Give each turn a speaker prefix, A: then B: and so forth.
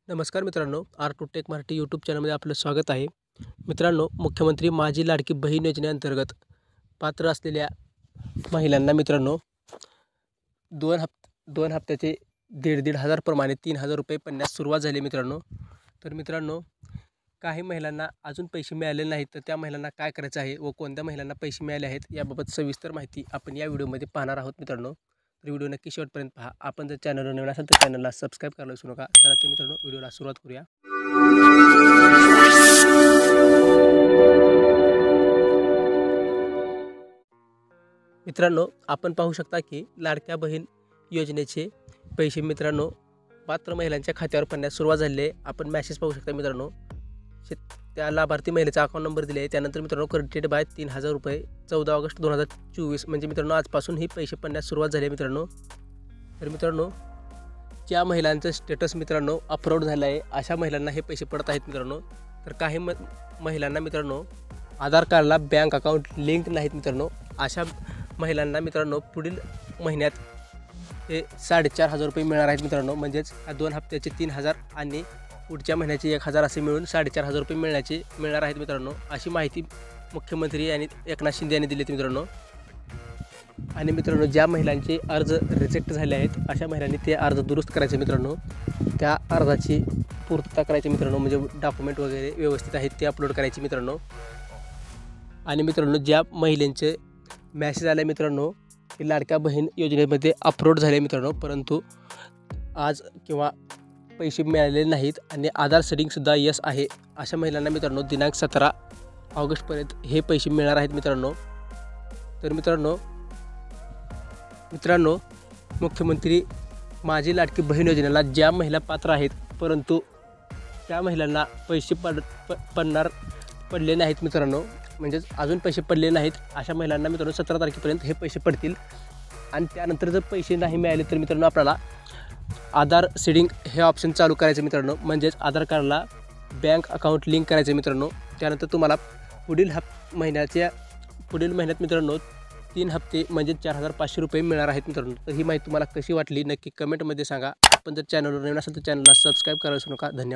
A: नमस्कार मित्रांनो, R two tech Marathi YouTube चॅनलमध्ये आपलं स्वागत आहे. मित्रांनो, मुख्यमंत्री माझी लाडकी बहीण योजनेअंतर्गत पात्र असलेल्या महिलांना मित्रांनो 2 हप्त्याचे 1,500 प्रमाणे 3,000 रुपये पडण्यास सुरुवात झाली मित्रांनो. तर मित्रांनो, काही महिलांना अजून पैसे मिळाले नाहीत, तर त्या महिलांना काय करायचं आहे व कोणत्या महिलांना पैसे मिळाले आहेत याबाबत सविस्तर माहिती आपण या व्हिडिओमध्ये पाहणार आहोत मित्रांनो. तर व्हिडिओ नक्की शेवटपर्यंत पहा. आपण जर चॅनलवर नवीन असाल तर चॅनलला सबस्क्राईब करायला विसरू नका. चला तर मित्रांनो, व्हिडिओला सुरुवात करूया. मित्रांनो, आपण पाहू शकता की लाडक्या बहीण योजनेचे पैसे मित्रांनो पात्र महिलांच्या खात्यावर पडण्यास सुरुवात झाली आहे. आपण मॅसेज पाहू शकता मित्रांनो. त्या लाभार्थी महिलेचा अकाउंट नंबर दिले आहे. त्यानंतर मित्रांनो क्रेडिटेड बाय 3,000 रुपये 14 ऑगस्ट 2024 म्हणजे मित्रांनो आजपासून ही पैसे पडण्यास सुरुवात झाली आहे मित्रांनो. तर मित्रांनो, ज्या महिलांचं स्टेटस मित्रांनो अपलोड झालं आहे अशा महिलांना हे पैसे पडत आहेत मित्रांनो. तर काही महिलांना मित्रांनो आधार कार्डला बँक अकाउंट लिंक नाहीत मित्रांनो. अशा महिलांना मित्रांनो पुढील महिन्यात हे 4,500 रुपये मिळणार आहेत मित्रांनो. म्हणजेच 2 हप्त्याचे 3,000 आणि पुढच्या महिन्याचे 1,000 असे मिळून 4,500 रुपये मिळणार आहेत मित्रांनो. अशी माहिती मुख्यमंत्री आणि एकनाथ शिंदे यांनी दिली मित्रांनो. आणि मित्रांनो, ज्या महिलांचे अर्ज रिजेक्ट झाले आहेत अशा महिलांनी ते अर्ज दुरुस्त करायचे मित्रांनो. त्या अर्जाची पूर्तता करायची मित्रांनो. म्हणजे डॉक्युमेंट वगैरे व्यवस्थित आहेत ते अपलोड करायचे मित्रांनो. आणि मित्रांनो, ज्या महिलांचे मॅसेज आले मित्रांनो की लाडक्या बहीण योजनेमध्ये अपलोड झाले मित्रांनो, परंतु आज किंवा पैसे मिळालेले नाहीत आणि आधार सेटिंगसुद्धा यस आहे, अशा महिलांना मित्रांनो दिनांक 17 ऑगस्टपर्यंत हे पैसे मिळणार आहेत मित्रांनो. तर मित्रांनो मुख्यमंत्री माझी लाडकी बहीण योजनेला ज्या महिला पात्र आहेत परंतु त्या महिलांना पैसे पडले नाहीत मित्रांनो, म्हणजेच अजून पैसे पडले नाहीत अशा महिलांना मित्रांनो 17 तारखेपर्यंत हे पैसे पडतील. आणि त्यानंतर जर पैसे नाही मिळाले तर मित्रांनो आपल्याला आधार सीडिंग हे ऑप्शन चालू करायचं मित्रांनो. म्हणजेच आधार कार्डला बँक अकाउंट लिंक करायचं मित्रांनो. त्यानंतर तुम्हाला पुढील महिन्यात मित्रांनो 3 हप्ते म्हणजे 4,500 रुपये मिळणार आहेत मित्रांनो. तर ही माहिती तुम्हाला कशी वाटली नक्की कमेंटमध्ये सांगा. आपण जर चॅनलवर नवीन असेल तर चॅनलला सबस्क्राईब करायला विसरू नका. धन्यवाद.